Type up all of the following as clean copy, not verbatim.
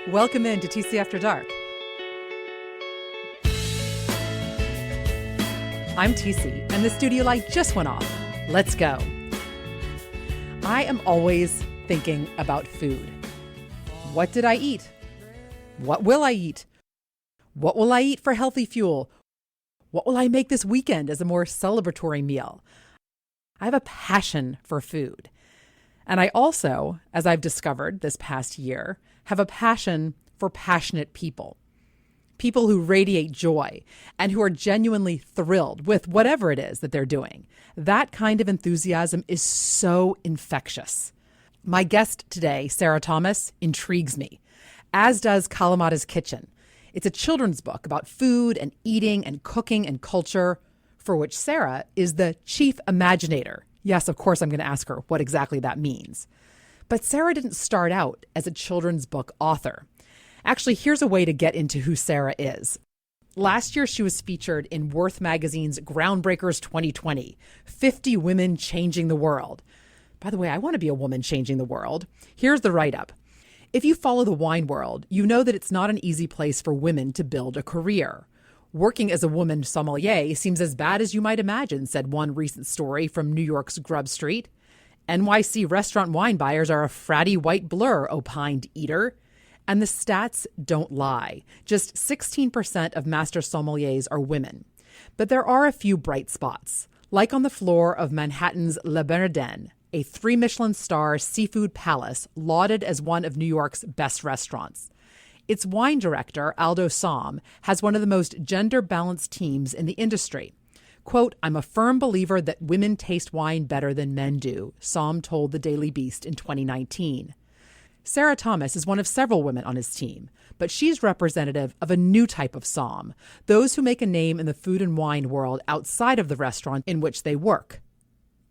Welcome in to TC After Dark. I'm TC, and the studio light just went off. Let's go. I am always thinking about food. What did I eat? What will I eat? What will I eat for healthy fuel? What will I make this weekend as a more celebratory meal? I have a passion for food. And I also, as I've discovered this past year, have a passion for passionate people. People who radiate joy and who are genuinely thrilled with whatever it is that they're doing. That kind of enthusiasm is so infectious. My guest today, Sarah Thomas, intrigues me, as does Kalamata's Kitchen. It's a children's book about food and eating and cooking and culture, for which Sarah is the chief imaginator. Yes, of course, I'm going to ask her what exactly that means. But Sarah didn't start out as a children's book author. Actually, here's a way to get into who Sarah is. Last year, she was featured in Worth Magazine's Groundbreakers 2020, 50 Women Changing the World. By the way, I want to be a woman changing the world. Here's the write-up. If you follow the wine world, you know that it's not an easy place for women to build a career. Working as a woman sommelier seems as bad as you might imagine, said one recent story from New York's Grub Street. NYC restaurant wine buyers are a fratty white blur, opined Eater. And the stats don't lie. Just 16% of master sommeliers are women. But there are a few bright spots, like on the floor of Manhattan's Le Bernardin, a 3 Michelin star seafood palace lauded as one of New York's best restaurants. Its wine director, Aldo Somm, has one of the most gender-balanced teams in the industry. Quote, "I'm a firm believer that women taste wine better than men do," Somm told the Daily Beast in 2019. Sarah Thomas is one of several women on his team, but she's representative of a new type of somm, those who make a name in the food and wine world outside of the restaurant in which they work.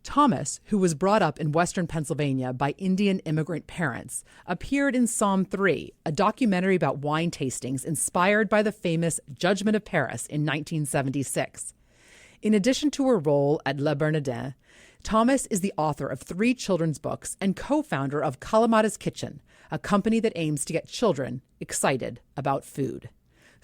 Thomas, who was brought up in Western Pennsylvania by Indian immigrant parents, appeared in Somm 3, a documentary about wine tastings inspired by the famous Judgment of Paris in 1976. In addition to her role at Le Bernardin, Thomas is the author of 3 children's books and co-founder of Kalamata's Kitchen, a company that aims to get children excited about food.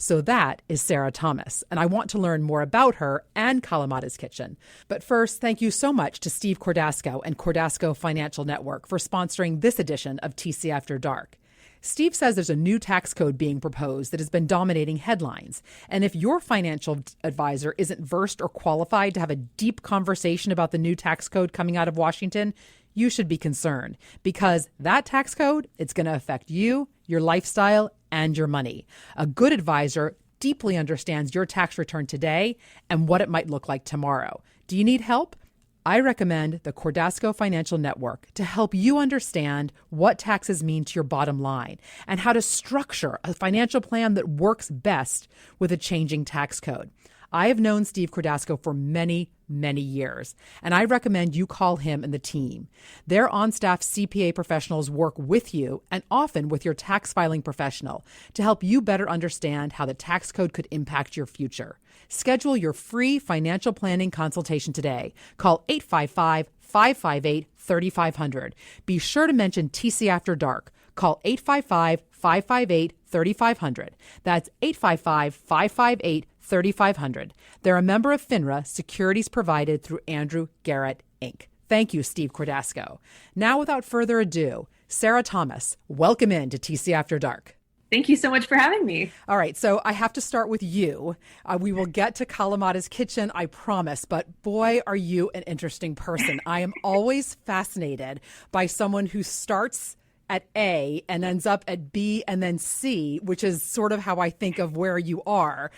So that is Sarah Thomas, and I want to learn more about her and Kalamata's Kitchen. But first, thank you so much to Steve Cordasco and Cordasco Financial Network for sponsoring this edition of TC After Dark. Steve says there's a new tax code being proposed that has been dominating headlines. And if your financial advisor isn't versed or qualified to have a deep conversation about the new tax code coming out of Washington, you should be concerned, because that tax code, it's going to affect you, your lifestyle, and your money. A good advisor deeply understands your tax return today and what it might look like tomorrow. Do you need help? I recommend the Cordasco Financial Network to help you understand what taxes mean to your bottom line and how to structure a financial plan that works best with a changing tax code. I have known Steve Cordasco for many, many years, and I recommend you call him and the team. Their on-staff CPA professionals work with you and often with your tax filing professional to help you better understand how the tax code could impact your future. Schedule your free financial planning consultation today. Call 855-558-3500. Be sure to mention TC After Dark. Call 855-558-3500. That's 855-558-3500. They're a member of FINRA, securities provided through Andrew Garrett, Inc. Thank you, Steve Cordasco. Now, without further ado, Sarah Thomas, welcome in to TC After Dark. Thank you so much for having me. All right, so I have to start with you. We will get to Kalamata's Kitchen, I promise, but boy, are you an interesting person. I am always fascinated by someone who starts at A and ends up at B and then C, which is sort of how I think of where you are.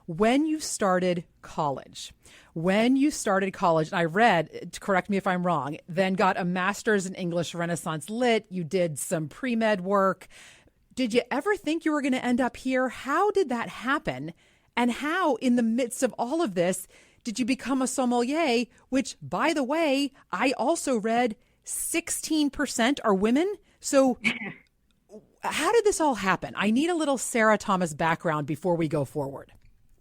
When you started college, and I read, correct me if I'm wrong, then got a master's in English Renaissance Lit, you did some pre-med work. Did you ever think you were going to end up here? How did that happen? And how, in the midst of all of this, did you become a sommelier, which, by the way, I also read 16% are women? So how did this all happen? I need a little Sarah Thomas background before we go forward.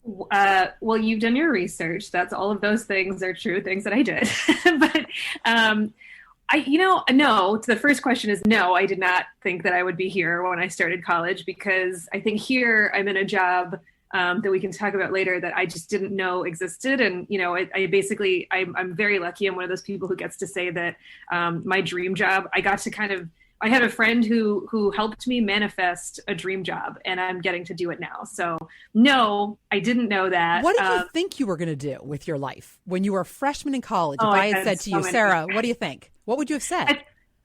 Well, you've done your research. That's all of those things are true things that I did. But No, the first question is no, I did not think that I would be here when I started college, because I think here I'm in a job that we can talk about later that I just didn't know existed. And, I'm very lucky. I'm one of those people who gets to say that my dream job, I had a friend who helped me manifest a dream job, and I'm getting to do it now. So no, I didn't know that. What did you think you were going to do with your life when you were a freshman in college? If I had said to you, Sarah, what do you think? What would you have said?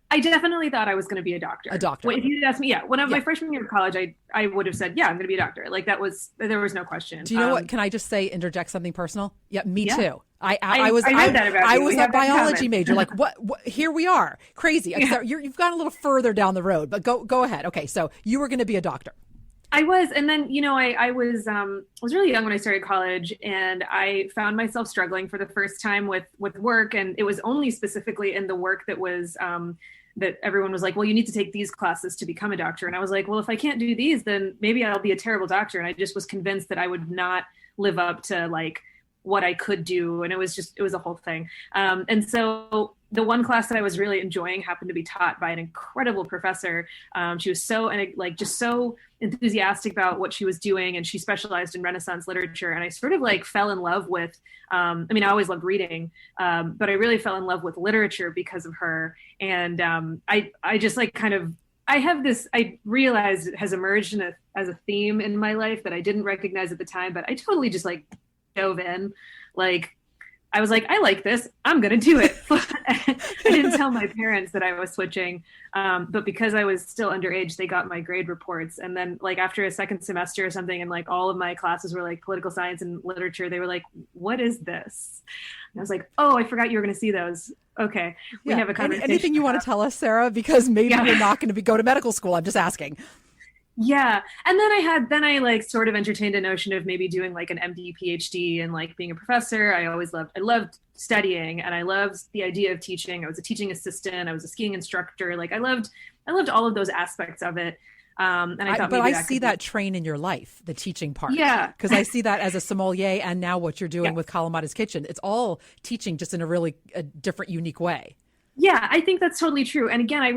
I definitely thought I was going to be a doctor. A doctor. If you'd asked me, my freshman year of college, I would have said, yeah, I'm going to be a doctor. Like there was no question. Do you know what? Can I just interject something personal? Yeah, me too. I was a biology major. Like what? Here we are. Crazy. Yeah. So you've gone a little further down the road, but go ahead. Okay, so you were going to be a doctor. I was, and then I was really young when I started college, and I found myself struggling for the first time with work, and it was only specifically in the work that was that everyone was like, well, you need to take these classes to become a doctor, and I was like, well, if I can't do these, then maybe I'll be a terrible doctor, and I just was convinced that I would not live up to like what I could do, and it was a whole thing, and so. The one class that I was really enjoying happened to be taught by an incredible professor. She was so enthusiastic about what she was doing, and she specialized in Renaissance literature. And I sort of fell in love with. I always loved reading, but I really fell in love with literature because of her. And I have this. I realized it has emerged as a theme in my life that I didn't recognize at the time, but I totally just dove in, I was like, I like this. I'm going to do it. I didn't tell my parents that I was switching. But because I was still underage, they got my grade reports. And then after a second semester or something, and all of my classes were political science and literature, they were like, what is this? And I was like, oh, I forgot you were going to see those. Okay. We have a conversation. Anything you want to tell us, Sarah? Because maybe you're not going to go to medical school. I'm just asking. Yeah. And then I sort of entertained a notion of maybe doing an MD, PhD, and being a professor. I loved studying, and I loved the idea of teaching. I was a teaching assistant. I was a skiing instructor. I loved all of those aspects of it. And I thought, I see that train in your life, the teaching part. Yeah. Because I see that as a sommelier, and now what you're doing with Kalamata's Kitchen. It's all teaching, just in a different, unique way. Yeah, I think that's totally true. And again, I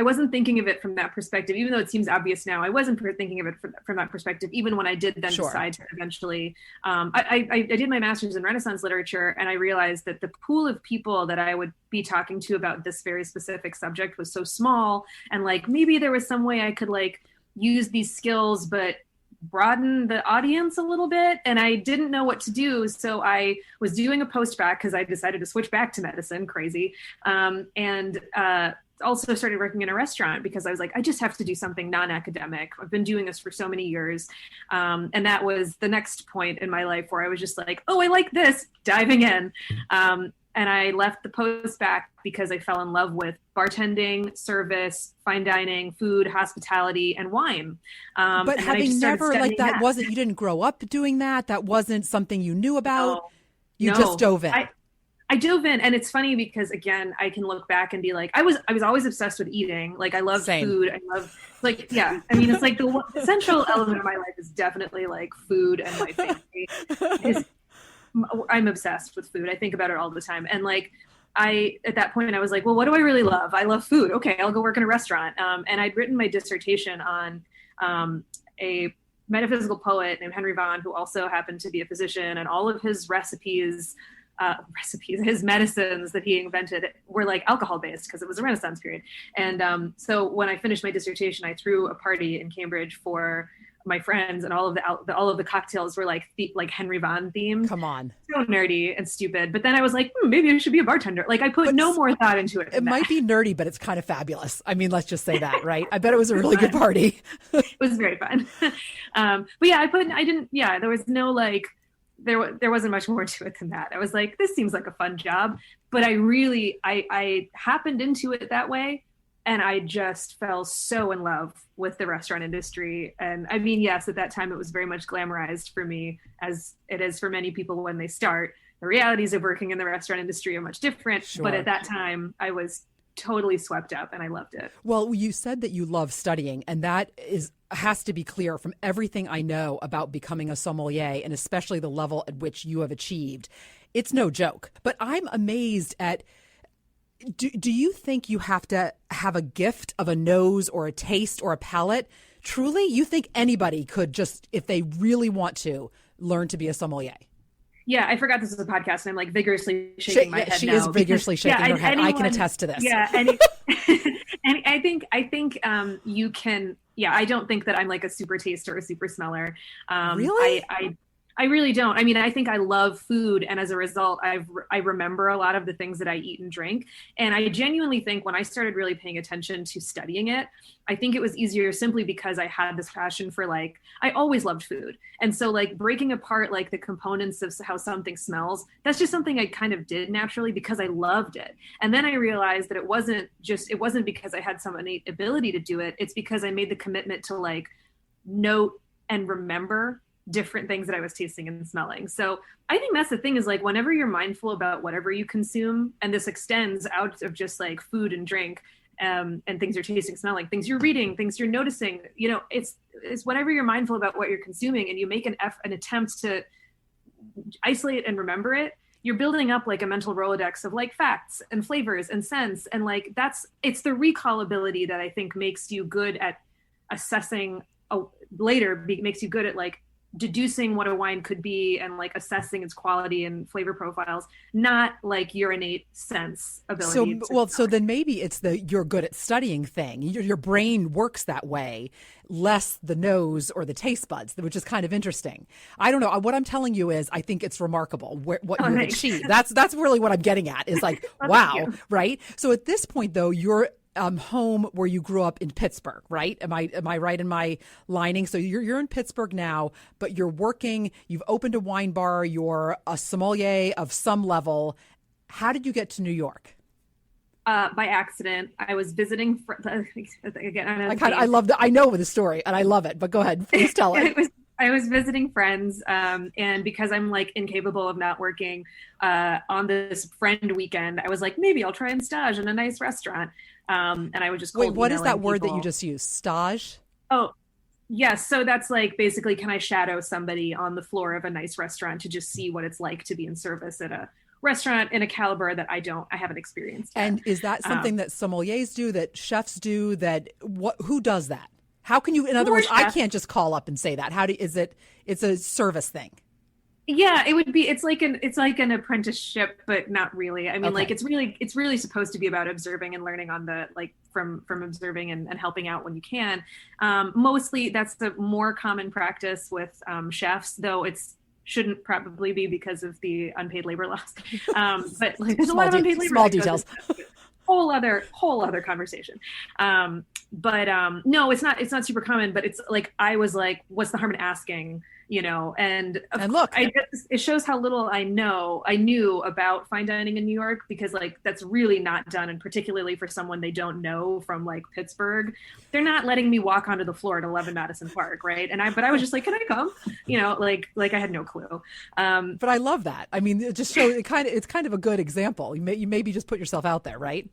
wasn't thinking of it from that perspective, even though it seems obvious now. I wasn't thinking of it from that perspective, even when I did then decide to eventually. I did my master's in Renaissance literature, and I realized that the pool of people that I would be talking to about this very specific subject was so small. And maybe there was some way I could use these skills, but broaden the audience a little bit, and I didn't know what to do. So I was doing a post-bac because I decided to switch back to medicine, crazy, and also started working in a restaurant because I was like, I just have to do something non-academic. I've been doing this for so many years, and that was the next point in my life where I was just like, oh, I like this, diving in. And I left the post-bac because I fell in love with bartending, service, fine dining, food, hospitality, and wine. But having never you didn't grow up doing that. That wasn't something you knew about. You just dove in. I dove in, and it's funny because again, I can look back and be like, I was always obsessed with eating. I love food. I love it's the central element of my life is definitely food and my family. I'm obsessed with food. I think about it all the time. And at that point I was like, well, what do I really love? I love food. Okay, I'll go work in a restaurant. And I'd written my dissertation on a metaphysical poet named Henry Vaughan, who also happened to be a physician, and all of his his medicines that he invented were alcohol based because it was a Renaissance period. And so when I finished my dissertation, I threw a party in Cambridge for my friends, and all of the cocktails were Henry Vaughan themed. Come on, so nerdy and stupid. But then I was like, maybe I should be a bartender. I put no more thought into it. It might be nerdy, but it's kind of fabulous. I mean, let's just say that, right? I bet it was a really good party. It was very fun. But yeah, there was no there wasn't much more to it than that. I was like, this seems like a fun job, but I happened into it that way. And I just fell so in love with the restaurant industry. And I mean, yes, at that time, it was very much glamorized for me, as it is for many people when they start. The realities of working in the restaurant industry are much different. Sure. But at that time, I was totally swept up, and I loved it. Well, you said that you love studying, and that has to be clear from everything I know about becoming a sommelier, and especially the level at which you have achieved. It's no joke. But I'm amazed at Do you think you have to have a gift of a nose or a taste or a palate? Truly, you think anybody could just, if they really want to, learn to be a sommelier? Yeah, I forgot this was a podcast, and I'm like vigorously shaking my head. She now is vigorously shaking her head. I can attest to this. Yeah, and I think you can. Yeah, I don't think that I'm like a super taster or a super smeller. Really? I really don't. I mean, I think I love food, and as a result, I remember a lot of the things that I eat and drink. And I genuinely think when I started really paying attention to studying it, I think it was easier simply because I had this passion for like, I always loved food. And so like breaking apart like the components of how something smells, that's just something I kind of did naturally because I loved it. And then I realized that it wasn't because I had some innate ability to do it. It's because I made the commitment to like note and remember different things that I was tasting and smelling. So I think that's the thing is like, whenever you're mindful about whatever you consume, and this extends out of just like food and drink, and things you're tasting, smelling, things you're reading, things you're noticing, you know, it's whenever you're mindful about what you're consuming and you make an attempt to isolate and remember it, you're building up like a mental Rolodex of like facts and flavors and scents. And like, it's the recallability that I think makes you good at assessing makes you good at like deducing what a wine could be and like assessing its quality and flavor profiles, not like your innate sense ability. So then maybe it's you're good at studying thing. Your brain works that way, less the nose or the taste buds, which is kind of interesting. I don't know. What I'm telling you is I think it's remarkable what you've achieved. That's really what I'm getting at is like, wow, right? So at this point though, you're home where you grew up in Pittsburgh, right? Am I right in my lining? So you're in Pittsburgh now, but you're working, you've opened a wine bar, you're a sommelier of some level. How did you get to New York? By accident. I was visiting again. I love that. I know the story and I love it, but go ahead, please tell it. I was visiting friends, and because I'm like incapable of not working, on this friend weekend, I was like, maybe I'll try and stage in a nice restaurant. And I would just wait. What is that word that you just used? Stage? Oh, yes. So that's like basically, can I shadow somebody on the floor of a nice restaurant to just see what it's like to be in service at a restaurant in a caliber that I haven't experienced yet. And is that something that sommeliers do, that chefs do, who does that? How can you, in other words, I can't just call up and say that. It's a service thing. Yeah, it would be, it's like an apprenticeship, but not really. I mean, like it's really supposed to be about observing and learning on the, like from observing and helping out when you can. Mostly that's the more common practice with chefs, though shouldn't probably be because of the unpaid labor laws. But like, there's a lot of unpaid labor. Small details. Whole other conversation. But no, it's not super common, but it's like, I was like, what's the harm in asking, you know? And look, it shows how little I knew about fine dining in New York, because like, that's really not done. And particularly for someone they don't know from like Pittsburgh, they're not letting me walk onto the floor at 11 Madison Park. Right. But I was just like, can I come? You know, like I had no clue. But I love that. I mean, it just shows it's kind of a good example. You maybe just put yourself out there, right?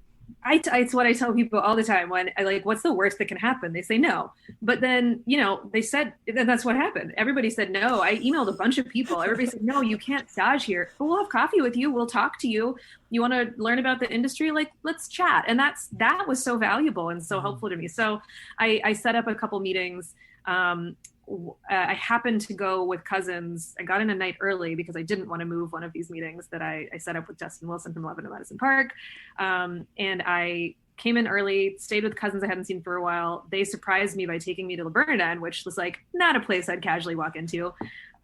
It's what I tell people all the time when I like, what's the worst that can happen? They say no. But then, you know, they said, then that's what happened. Everybody said no. I emailed a bunch of people. Everybody said, no, you can't stage here, but we'll have coffee with you. We'll talk to you. You want to learn about the industry? Like, let's chat. And that was so valuable and so helpful to me. So I set up a couple meetings. I happened to go with cousins. I got in a night early because I didn't want to move one of these meetings that I set up with Justin Wilson from 11 to Madison Park. And I came in early, stayed with cousins I hadn't seen for a while. They surprised me by taking me to Le Bernardin, which was like not a place I'd casually walk into.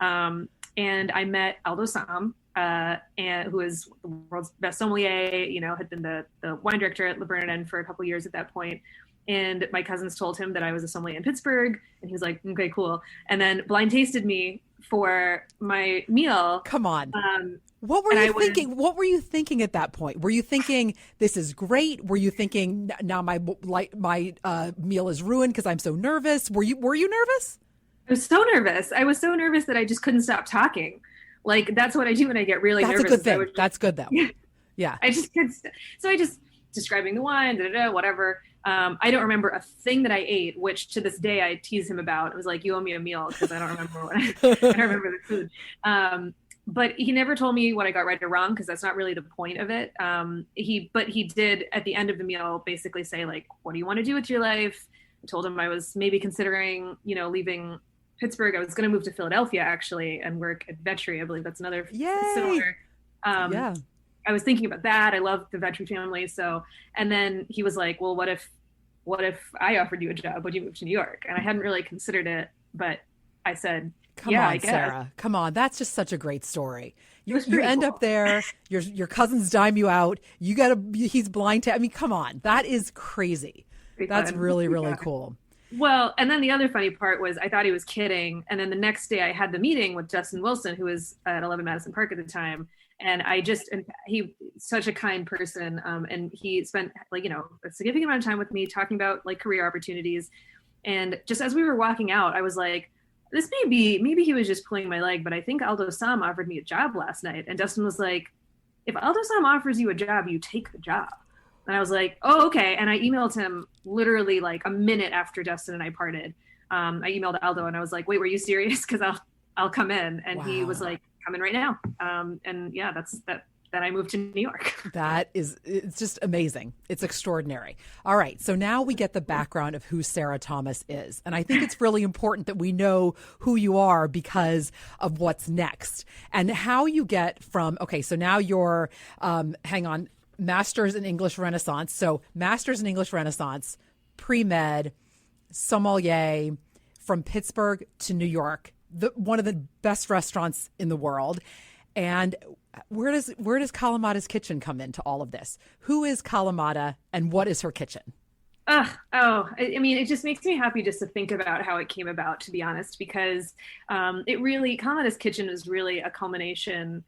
And I met Aldo Sam, who is the world's best sommelier, you know, had been the wine director at Le Bernardin for a couple years at that point. And my cousins told him that I was a sommelier in Pittsburgh, and he was like, okay, cool. And then blind tasted me for my meal. Come on. What were you thinking? What were you thinking at that point? Were you thinking this is great? Were you thinking now my meal is ruined because I'm so nervous? Were you nervous? I was so nervous. I was so nervous that I just couldn't stop talking. Like, that's what I do when I get really nervous. That's a good thing. That's good though. Yeah. I just couldn't. So I just describing the wine, whatever. I don't remember a thing that I ate, which to this day I tease him about. It was like, you owe me a meal because I don't remember I don't remember the food. but he never told me what I got right or wrong, because that's not really the point of it. But he did at the end of the meal basically say, like, what do you want to do with your life? I told him I was maybe considering, leaving Pittsburgh. I was going to move to Philadelphia actually and work at Vetri. I believe that's another similar. Yeah. I was thinking about that. I love the Vetri family. So, and then he was like, well, what if I offered you a job? Would you move to New York? And I hadn't really considered it, but I said, Come on, Sarah. Come on. That's just such a great story. You end up there, your cousins dime you out. He's blind. Come on. That is crazy. That's really, really cool. Well, and then the other funny part was I thought he was kidding. And then the next day I had the meeting with Justin Wilson, who was at 11 Madison Park at the time. And he's such a kind person. And he spent a significant amount of time with me talking about like career opportunities. And just as we were walking out, I was like, maybe he was just pulling my leg, but I think Aldo Sam offered me a job last night. And Dustin was like, if Aldo Sam offers you a job, you take the job. And I was like, oh, okay. And I emailed him literally like a minute after Dustin and I parted. I emailed Aldo and I was like, wait, were you serious? Because I'll come in. And He was like, come in right now. And yeah, that's that. Then I moved to New York. It's just amazing. It's extraordinary. All right. So now we get the background of who Sarah Thomas is. And I think it's really important that we know who you are because of what's next and how you get from, okay, so now you're, Masters in English Renaissance. So Masters in English Renaissance, pre-med, sommelier, from Pittsburgh to New York, one of the best restaurants in the world. And where does Kalamata's Kitchen come into all of this? Who is Kalamata and what is her kitchen? It just makes me happy just to think about how it came about, to be honest, because Kalamata's Kitchen is really a culmination.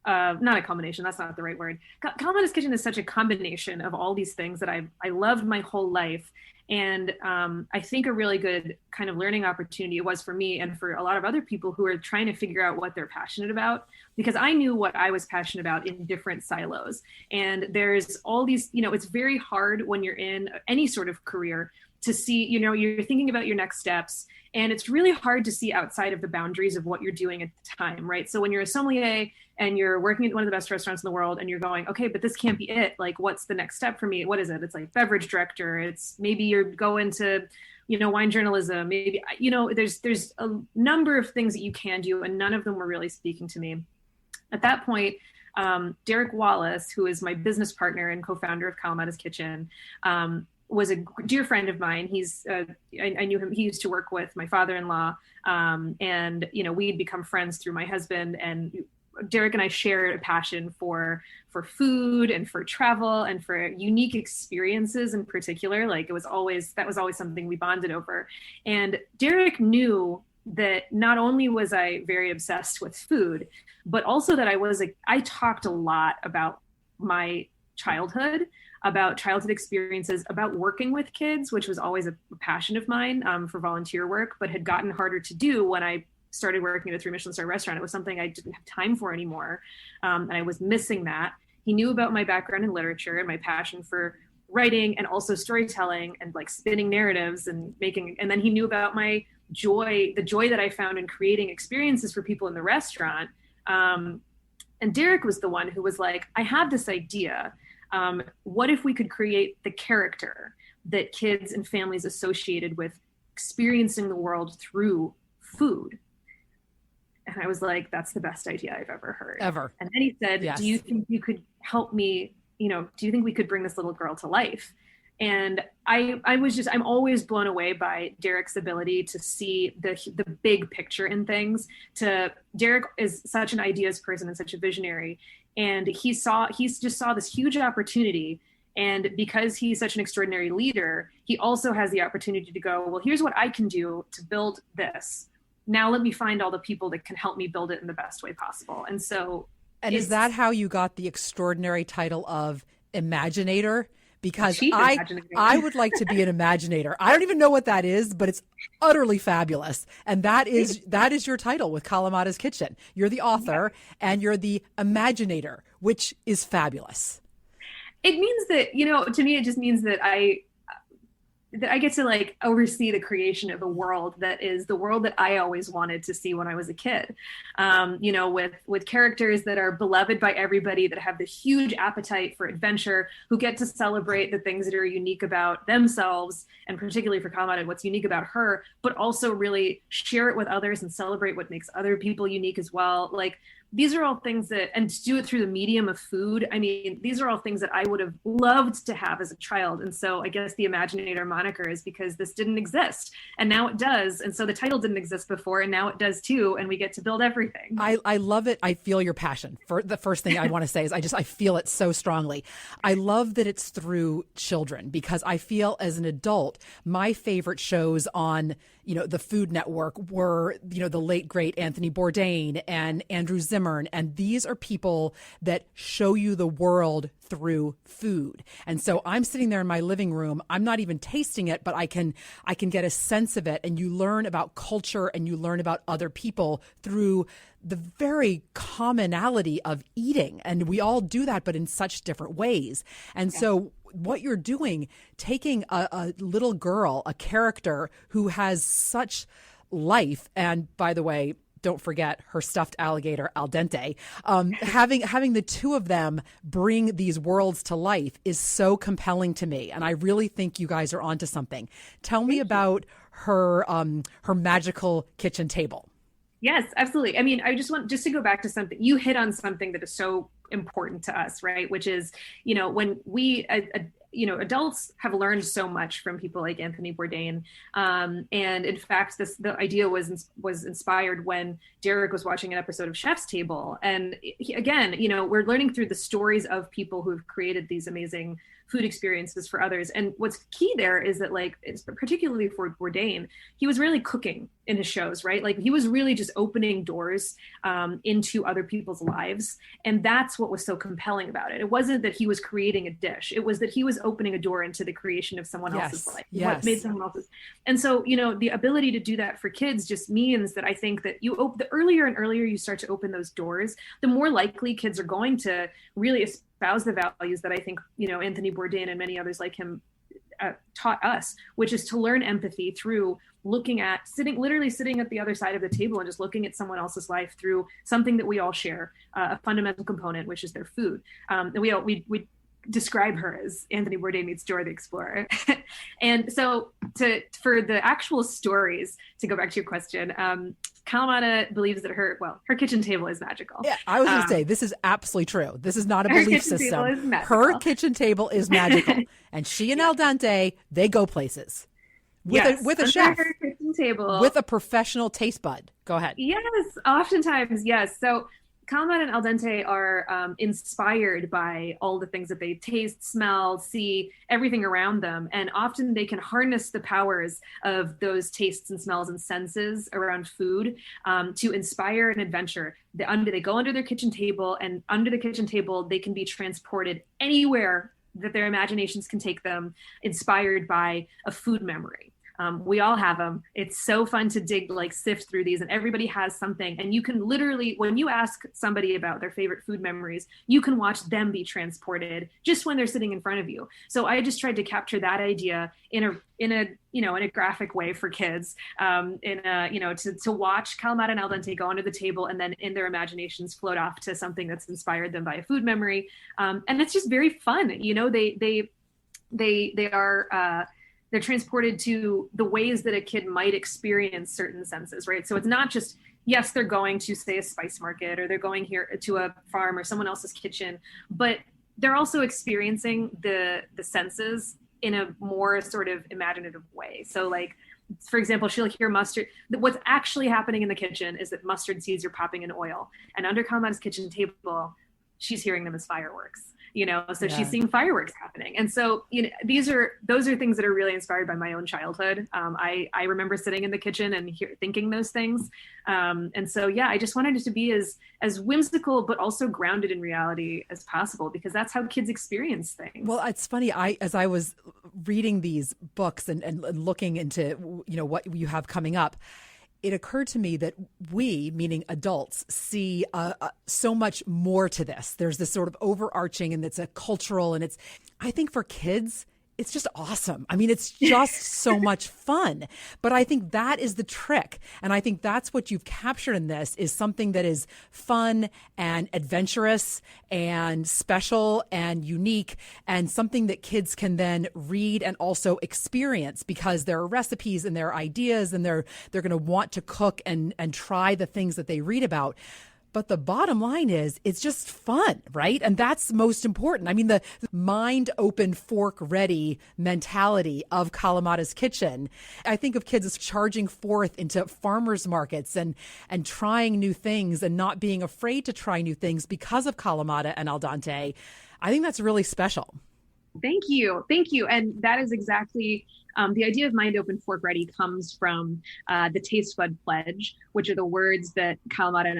Not a culmination, that's not the right word. Kalamata's Kitchen is such a combination of all these things that I loved my whole life. And I think a really good kind of learning opportunity it was for me and for a lot of other people who are trying to figure out what they're passionate about, because I knew what I was passionate about in different silos. And there's all these, it's very hard when you're in any sort of career to see, you're thinking about your next steps. And it's really hard to see outside of the boundaries of what you're doing at the time, right? So when you're a sommelier and you're working at one of the best restaurants in the world and you're going, okay, but this can't be it. Like, what's the next step for me? What is it? It's like beverage director. It's maybe you're going to, wine journalism. Maybe, there's a number of things that you can do and none of them were really speaking to me. At that point, Derek Wallace, who is my business partner and co-founder of Kalamata's Kitchen, was a dear friend of mine. I knew him. He used to work with my father-in-law, and we'd become friends through my husband. And Derek and I shared a passion for food and for travel and for unique experiences in particular. Like that was always something we bonded over. And Derek knew that not only was I very obsessed with food, but also that I talked a lot about my childhood, about childhood experiences, about working with kids, which was always a passion of mine for volunteer work, but had gotten harder to do when I started working at a 3 Michelin star restaurant. It was something I didn't have time for anymore. And I was missing that. He knew about my background in literature and my passion for writing and also storytelling and like spinning narratives and then he knew about the joy that I found in creating experiences for people in the restaurant. And Derek was the one who was like, I had this idea. What if we could create the character that kids and families associated with experiencing the world through food? And I was like, that's the best idea I've ever heard. Ever. And then he said, yes. Do you think you could help me? Do you think we could bring this little girl to life? And I'm always blown away by Derek's ability to see the big picture in things. Derek is such an ideas person and such a visionary. And he just saw this huge opportunity. And because he's such an extraordinary leader, he also has the opportunity to go, well, here's what I can do to build this. Now let me find all the people that can help me build it in the best way possible. And so. And is that how you got the extraordinary title of Imaginator? Because I would like to be an Imaginator. I don't even know what that is, but it's utterly fabulous. And that is your title with Kalamata's Kitchen. You're the author and you're the Imaginator, which is fabulous. It means that, to me, it just means that that I get to like oversee the creation of a world that is the world that I always wanted to see when I was a kid. You know, with characters that are beloved by everybody, that have the huge appetite for adventure, who get to celebrate the things that are unique about themselves, and particularly for Kalamata, what's unique about her, but also really share it with others and celebrate what makes other people unique as well. Like, these are all things that, and to do it through the medium of food, I mean, these are all things that I would have loved to have as a child. And so I guess the Imaginator moniker is because this didn't exist, and now it does. And so the title didn't exist before, and now it does too. And we get to build everything. I love it. I feel your passion. For the first thing I want to say is I feel it so strongly. I love that it's through children, because I feel as an adult, my favorite shows on, you know, the Food Network were, you know, the late great Anthony Bourdain and Andrew Zimmern. And these are people that show you the world through food. And so I'm sitting there in my living room. I'm not even tasting it, but I can get a sense of it. And you learn about culture and you learn about other people through the very commonality of eating. And we all do that, but in such different ways. And so what you're doing, taking a little girl, a character who has such life, and by the way, don't forget her stuffed alligator al dente, having the two of them bring these worlds to life is so compelling to me. And I really think you guys are onto something. Tell me about her magical kitchen table. Yes, absolutely. I mean, I just want to go back to something. You hit on something that is so important to us, right? Which is, you know, when we, you know, adults have learned so much from people like Anthony Bourdain. And in fact, the idea was inspired when Derek was watching an episode of Chef's Table. And again, you know, we're learning through the stories of people who've created these amazing food experiences for others. And what's key there is that, like, it's particularly for Bourdain, he was really cooking in his shows, right? Like, he was really just opening doors into other people's lives. And that's what was so compelling about it. It wasn't that he was creating a dish. It was that he was opening a door into the creation of someone else's life. What made someone else's. And so, you know, the ability to do that for kids just means that I think that the earlier and earlier you start to open those doors, the more likely kids are going to really espouse the values that I think, you know, Anthony Bourdain and many others like him taught us, which is to learn empathy through literally sitting at the other side of the table and just looking at someone else's life through something that we all share, a fundamental component, which is their food. And we describe her as Anthony Bourdain meets Dora the Explorer. And so for the actual stories, to go back to your question, Kalamata believes that her kitchen table is magical. Yeah, I was going to say, this is absolutely true. This is not a belief system. Her kitchen table is magical. And she and Al Dente, they go places. With a chef. Her kitchen table. With a professional taste bud. Go ahead. Yes, oftentimes, yes. So Kalamata and Al Dente are inspired by all the things that they taste, smell, see, everything around them. And often they can harness the powers of those tastes and smells and senses around food to inspire an adventure. They go under their kitchen table, and under the kitchen table, they can be transported anywhere that their imaginations can take them, inspired by a food memory. We all have them. It's so fun to sift through these, and everybody has something. And you can literally, when you ask somebody about their favorite food memories, you can watch them be transported just when they're sitting in front of you. So I just tried to capture that idea in a graphic way for kids, to watch Kalamata and Al Dente go under the table and then in their imaginations float off to something that's inspired them by a food memory. And it's just very fun. You know, they're transported to the ways that a kid might experience certain senses, right? So it's not just, yes, they're going to, say, a spice market, or they're going here to a farm or someone else's kitchen, but they're also experiencing the senses in a more sort of imaginative way. So, like, for example, she'll hear mustard. What's actually happening in the kitchen is that mustard seeds are popping in oil. And under Kalamata's kitchen table, she's hearing them as fireworks. You know, so she's seeing fireworks happening. And so, you know, those are things that are really inspired by my own childhood. I remember sitting in the kitchen and thinking those things. And so, yeah, I just wanted it to be as whimsical, but also grounded in reality as possible, because that's how kids experience things. Well, it's funny. As I was reading these books and looking into, you know, what you have coming up, it occurred to me that we, meaning adults, see so much more to this. There's this sort of overarching, and it's a cultural, and I think for kids, it's just awesome. I mean, it's just so much fun. But I think that is the trick. And I think that's what you've captured in this, is something that is fun and adventurous and special and unique, and something that kids can then read and also experience, because there are recipes and there are ideas, and they're going to want to cook and try the things that they read about. But the bottom line is, it's just fun, right? And that's most important. I mean, the mind open, fork ready mentality of Kalamata's Kitchen. I think of kids as charging forth into farmers markets and trying new things and not being afraid to try new things because of Kalamata and Al Dente. I think that's really special. Thank you. Thank you. And that is exactly the idea of Mind Open Fork Ready comes from the Taste Bud Pledge, which are the words that Kalamata and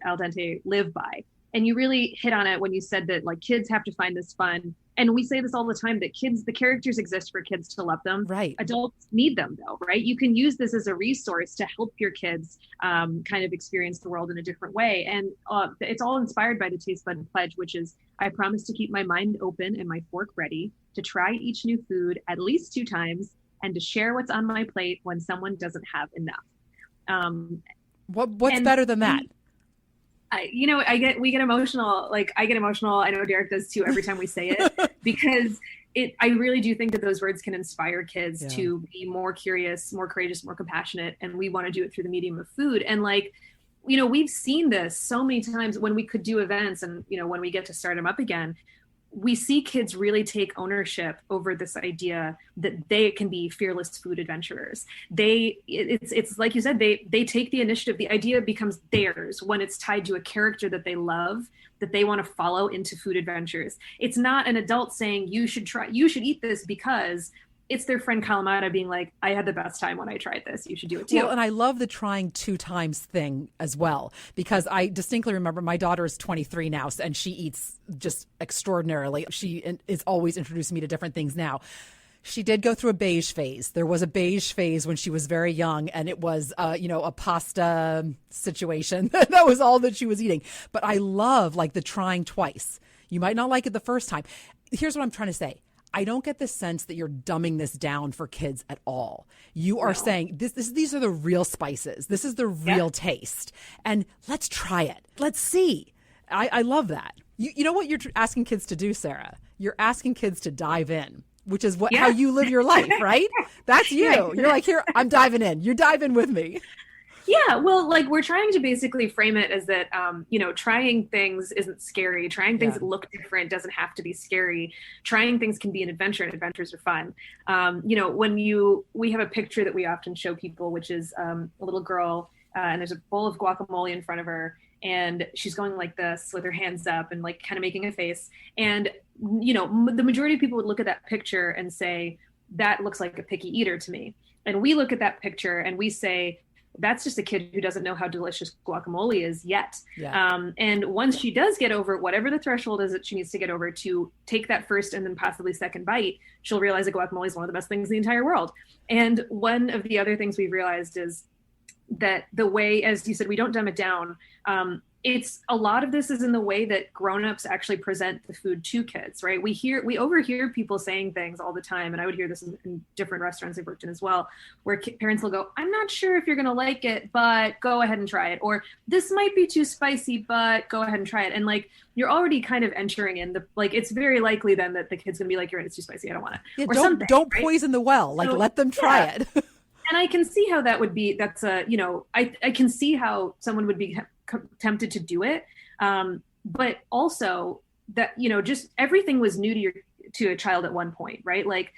Al Dente live by. And you really hit on it when you said that, like, kids have to find this fun. And we say this all the time, that the characters exist for kids to love them. Right. Adults need them, though, right? You can use this as a resource to help your kids kind of experience the world in a different way. And it's all inspired by the Taste Bud Pledge, which is, I promise to keep my mind open and my fork ready to try each new food at least 2 times, and to share what's on my plate when someone doesn't have enough. What's better than that? We get emotional. Like, I get emotional. I know Derek does too every time we say it, because I really do think that those words can inspire kids to be more curious, more courageous, more compassionate. And we want to do it through the medium of food. And, like, we've seen this so many times when we could do events, and, when we get to start them up again, we see kids really take ownership over this idea that they can be fearless food adventurers. It's like you said, they take the initiative. The idea becomes theirs when it's tied to a character that they love, that they want to follow into food adventures. It's not an adult saying, you should eat this, because it's their friend Kalamata being like, I had the best time when I tried this. You should do it too. Well, and I love the trying 2 times thing as well, because I distinctly remember my daughter is 23 now, and she eats just extraordinarily. She is always introducing me to different things now. She did go through a beige phase. There was a beige phase when she was very young, and it was, a pasta situation. That was all that she was eating. But I love, like, the trying twice. You might not like it the first time. Here's what I'm trying to say. I don't get the sense that you're dumbing this down for kids at all. You are saying these are the real spices. This is the real taste. And let's try it. Let's see. I love that. You know what you're asking kids to do, Sarah? You're asking kids to dive in, which is how you live your life, right? That's you. You're like, here, I'm diving in. You're diving with me. Yeah, well, like, we're trying to basically frame it as that, trying things isn't scary. Trying things that look different doesn't have to be scary. Trying things can be an adventure, and adventures are fun. We have a picture that we often show people, which is a little girl, and there's a bowl of guacamole in front of her, and she's going like this with her hands up and, like, kind of making a face. And, the majority of people would look at that picture and say, that looks like a picky eater to me. And we look at that picture and we say, that's just a kid who doesn't know how delicious guacamole is yet. Yeah. And once she does get over whatever the threshold is that she needs to get over to take that first and then possibly second bite, she'll realize that guacamole is one of the best things in the entire world. And one of the other things we've realized is that the way, as you said, we don't dumb it down. It's a lot of this is in the way that grownups actually present the food to kids, right? We overhear people saying things all the time, and I would hear this in different restaurants I've worked in as well, where parents will go, I'm not sure if you're going to like it, but go ahead and try it. Or this might be too spicy, but go ahead and try it. And, like, you're already kind of entering in it's very likely then that the kid's going to be like, it's too spicy, I don't want it. Yeah, or don't poison the well. Like, let them try it. And I can see how that would be, I can see how someone would be tempted to do it. But also that, just everything was new to a child at one point, right? Like,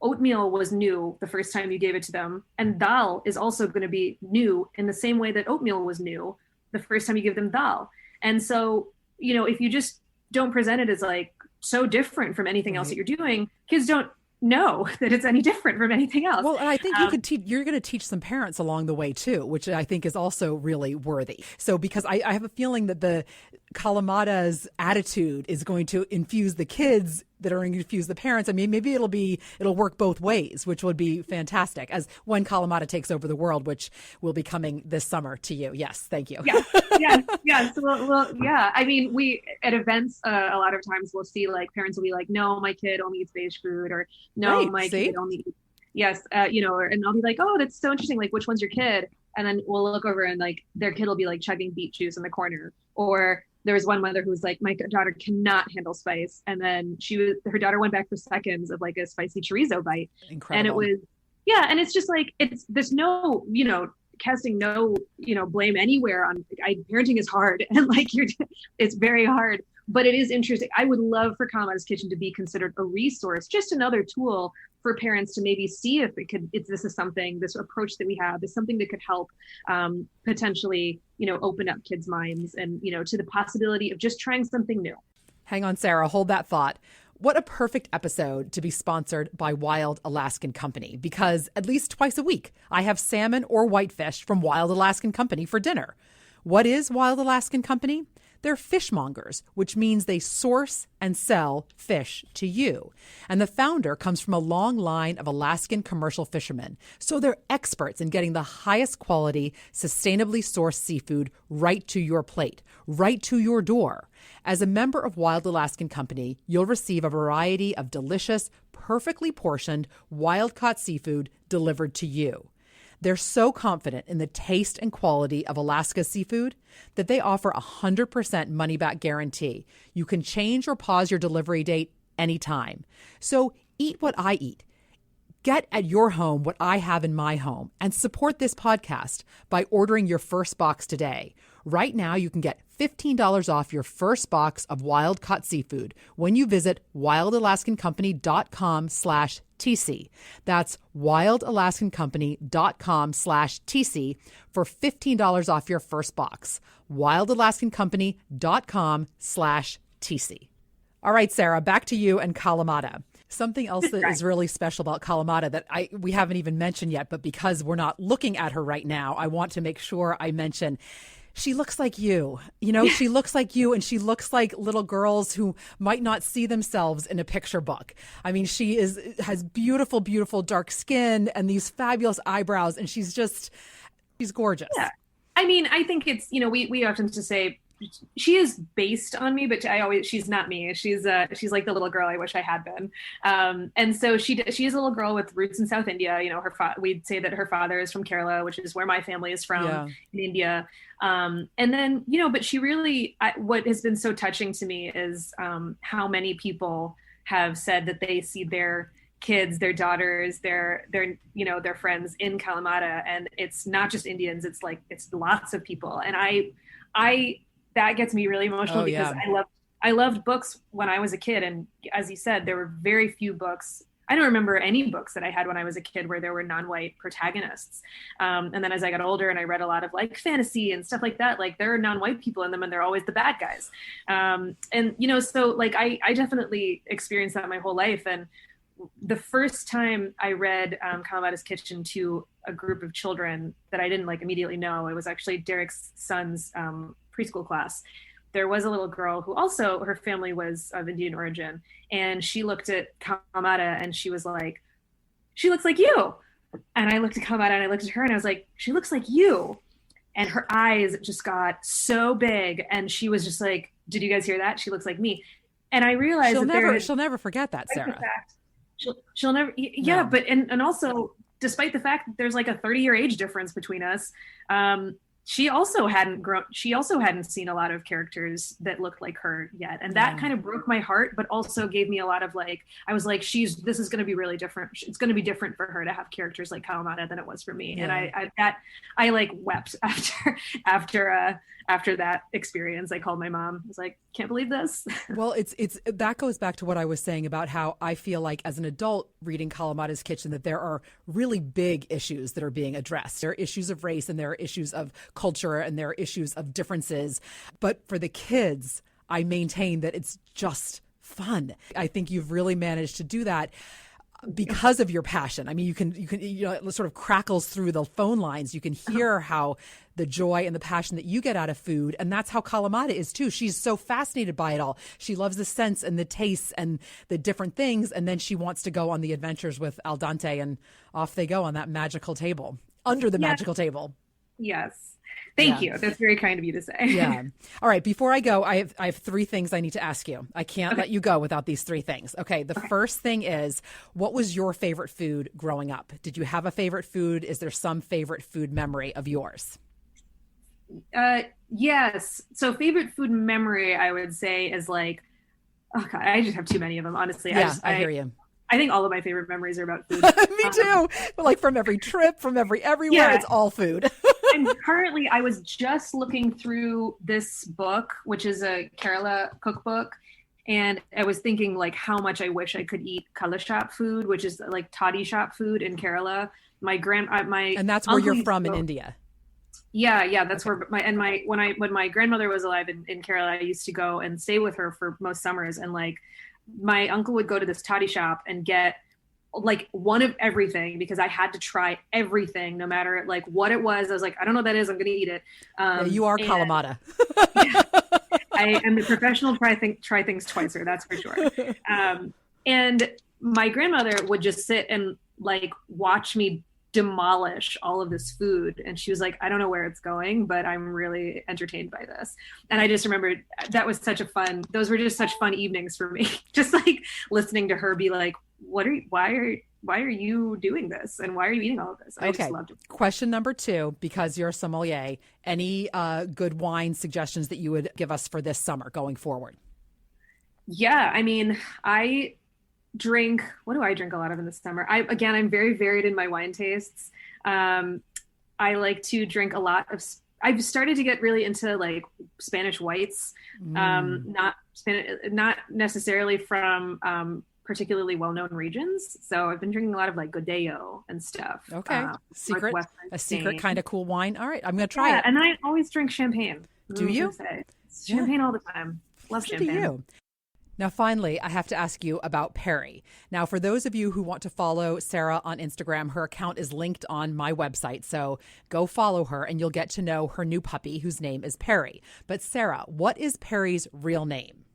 oatmeal was new the first time you gave it to them. And dal is also going to be new in the same way that oatmeal was new the first time you give them dal. And so, if you just don't present it as, like, so different from anything else that you're doing, kids don't know that it's any different from anything else. Well, and I think you're going to teach some parents along the way too, which I think is also really worthy. So, because I have a feeling that the Kalamata's attitude is going to infuse the kids that are going to infuse the parents. I mean, maybe it'll work both ways, which would be fantastic as when Kalamata takes over the world, which will be coming this summer to you. Yes. Thank you. Yes. Well, yeah. I mean, we at events, a lot of times we'll see like parents will be like, no, my kid only eats beige food, or no, right, my see? kid only eats, yes. And I'll be like, oh, that's so interesting. Like, which one's your kid? And then we'll look over and like their kid will be like chugging beet juice in the corner. Or there was one mother who was like, my daughter cannot handle spice. And then her daughter went back for seconds of like a spicy chorizo bite. Incredible. And it was, yeah. And it's just like, there's no, casting no, blame anywhere on, parenting is hard. And like, it's very hard, but it is interesting. I would love for Kalamata's Kitchen to be considered a resource, just another tool for parents to maybe see if this approach that we have is something that could help potentially, open up kids' minds and, to the possibility of just trying something new. Hang on, Sarah, hold that thought. What a perfect episode to be sponsored by Wild Alaskan Company, because at least twice a week, I have salmon or whitefish from Wild Alaskan Company for dinner. What is Wild Alaskan Company? They're fishmongers, which means they source and sell fish to you. And the founder comes from a long line of Alaskan commercial fishermen. So they're experts in getting the highest quality, sustainably sourced seafood right to your plate, right to your door. As a member of Wild Alaskan Company, you'll receive a variety of delicious, perfectly portioned, wild-caught seafood delivered to you. They're so confident in the taste and quality of Alaska's seafood that they offer a 100% money-back guarantee. You can change or pause your delivery date anytime. So eat what I eat. Get at your home what I have in my home and support this podcast by ordering your first box today. Right now, you can get $15 off your first box of wild-caught seafood when you visit wildalaskancompany.com/TC. That's wildalaskancompany.com/TC for $15 off your first box. wildalaskancompany.com/TC. All right, Sarah, back to you and Kalamata. Something else that is really special about Kalamata that we haven't even mentioned yet, but because we're not looking at her right now, I want to make sure I mention she looks like you. She looks like you, and she looks like little girls who might not see themselves in a picture book. I mean, she has beautiful, beautiful dark skin and these fabulous eyebrows, and she's gorgeous. Yeah. I mean, I think it's, we often just say she is based on me, but she's not me. She's like the little girl I wish I had been. And so she is a little girl with roots in South India. We'd say that her father is from Kerala, which is where my family is from in India. And then, but she really, what has been so touching to me is how many people have said that they see their kids, their daughters, their friends in Kalamata. And it's not just Indians. It's lots of people. And that gets me really emotional because I loved books when I was a kid. And as you said, there were very few books. I don't remember any books that I had when I was a kid where there were non-white protagonists. And then as I got older and I read a lot of like fantasy and stuff like that, like there are non-white people in them and they're always the bad guys. So like I definitely experienced that my whole life. And the first time I read Kalamata's Kitchen to a group of children that I didn't like immediately know, it was actually Derek's son's preschool class. There was a little girl who also, her family was of Indian origin, and she looked at Kalamata and she was like, she looks like you. And I looked at Kalamata and I looked at her and I was like, she looks like you. And her eyes just got so big and she was just like, did you guys hear that? She looks like me. And I realized she'll never forget that, Sarah. She'll never, yeah. No. But, and also despite the fact that there's like a 30-year age difference between us, she also hadn't seen a lot of characters that looked like her yet. And that kind of broke my heart, but also gave me a lot of like, I was like, this is going to be really different. It's going to be different for her to have characters like Kalamata than it was for me. Yeah. And I like wept after that experience. I called my mom. I was like, can't believe this. Well, that goes back to what I was saying about how I feel like as an adult reading Kalamata's Kitchen, that there are really big issues that are being addressed. There are issues of race and there are issues of culture and there are issues of differences. But for the kids, I maintain that it's just fun. I think you've really managed to do that. because of your passion. I mean, you can, it sort of crackles through the phone lines. You can hear how the joy and the passion that you get out of food. And that's how Kalamata is too. She's so fascinated by it all. She loves the scents and the tastes and the different things. And then she wants to go on the adventures with Al Dente, and off they go on that magical table, under the magical table. Yes. Thank you. That's very kind of you to say. Yeah. All right. Before I go, I have three things I need to ask you. I can't let you go without these three things. Okay. The first thing is, what was your favorite food growing up? Did you have a favorite food? Is there some favorite food memory of yours? Yes. So favorite food memory, I would say, is like, oh God, I just have too many of them, honestly. Yeah, I hear you. I think all of my favorite memories are about food. Me too. But like from every trip, from everywhere, it's all food. And currently, I was just looking through this book, which is a Kerala cookbook. And I was thinking like how much I wish I could eat kala shop food, which is like toddy shop food in Kerala. And that's where you're from in India. Yeah, that's where when my grandmother was alive in Kerala, I used to go and stay with her for most summers, and like my uncle would go to this toddy shop and get like one of everything, because I had to try everything, no matter like what it was. I was like, I don't know what that is, I'm gonna eat it. You are Kalamata. I am the professional try things twicer, that's for sure. And my grandmother would just sit and like watch me demolish all of this food, and she was like, I don't know where it's going, but I'm really entertained by this. And I just remembered those were just such fun evenings for me, just like listening to her be like, why are you doing this, and why are you eating all of this? I just loved it. Question number 2, because you're a sommelier, any good wine suggestions that you would give us for this summer going forward? Yeah, I mean, what do I drink a lot of in the summer? I'm very varied in my wine tastes. I like to drink a lot of, I've started to get really into like Spanish whites, not necessarily from particularly well-known regions. So I've been drinking a lot of like Godello and stuff. Okay. Secret kind of cool wine. All right. I'm going to try it. And I always drink champagne. Do you? Champagne all the time. Love champagne. To you. Now, finally, I have to ask you about Perry. Now, for those of you who want to follow Sarah on Instagram, her account is linked on my website. So go follow her and you'll get to know her new puppy, whose name is Perry. But Sarah, what is Perry's real name?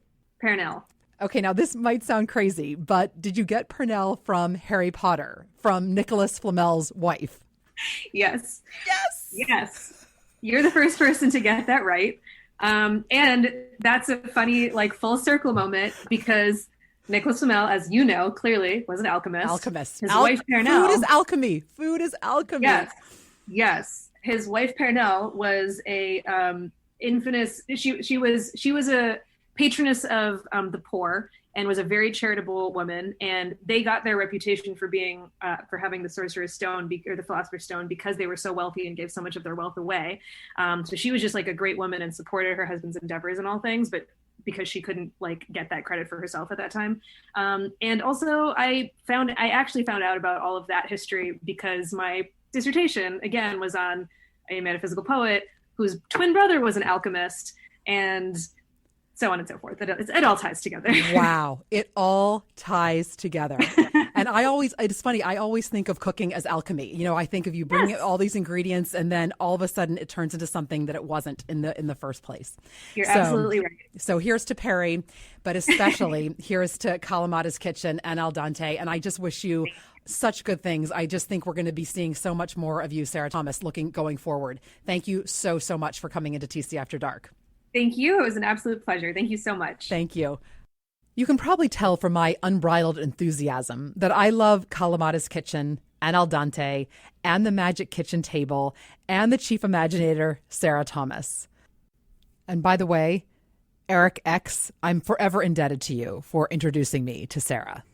Pernell. Okay, now this might sound crazy, but did you get Pernell from Harry Potter, from Nicholas Flamel's wife? Yes. You're the first person to get that right. And that's a funny, like, full circle moment, because Nicholas Flamel, as you know, clearly was an alchemist. His wife Pernell. Food is alchemy. Yes. His wife Pernell was a infamous. She was a patroness of the poor, and was a very charitable woman. And they got their reputation for being for having the Sorcerer's Stone or the Philosopher's Stone, because they were so wealthy and gave so much of their wealth away. So she was just like a great woman and supported her husband's endeavors and all things, but because she couldn't like get that credit for herself at that time. And also I actually found out about all of that history because my dissertation again was on a metaphysical poet whose twin brother was an alchemist, and so on and so forth. It all ties together. Wow. It all ties together. And it's funny, I always think of cooking as alchemy. You know, I think of you bringing all these ingredients and then all of a sudden it turns into something that it wasn't in the first place. You're absolutely right. So here's to Perry, but especially here's to Kalamata's Kitchen and Al Dente. And I just wish you such good things. I just think we're going to be seeing so much more of you, Sarah Thomas, going forward. Thank you so much for coming into TC After Dark. Thank you. It was an absolute pleasure. Thank you so much. Thank you. You can probably tell from my unbridled enthusiasm that I love Kalamata's Kitchen and Al Dente and the Magic Kitchen Table and the Chief Imaginator, Sarah Thomas. And by the way, Eric X, I'm forever indebted to you for introducing me to Sarah.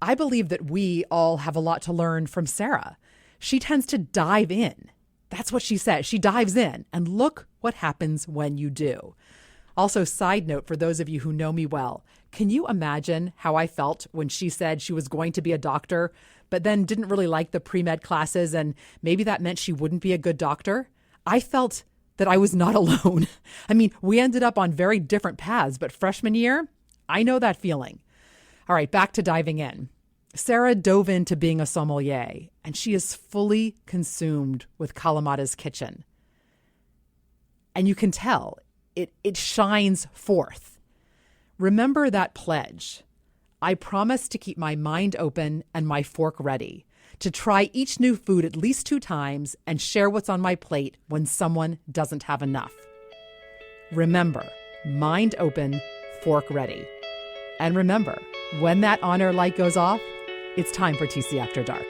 I believe that we all have a lot to learn from Sarah. She tends to dive in. That's what she says. She dives in, and look what happens when you do. Also, side note for those of you who know me well, can you imagine how I felt when she said she was going to be a doctor, but then didn't really like the pre-med classes, and maybe that meant she wouldn't be a good doctor? I felt that I was not alone. I mean, we ended up on very different paths, but freshman year, I know that feeling. All right, back to diving in. Sarah dove into being a sommelier, and she is fully consumed with Kalamata's kitchen. And you can tell it shines forth. Remember that pledge. I promise to keep my mind open and my fork ready, to try each new food at least 2 times and share what's on my plate when someone doesn't have enough. Remember, mind open, fork ready. And remember, when that honor light goes off, it's time for TC After Dark.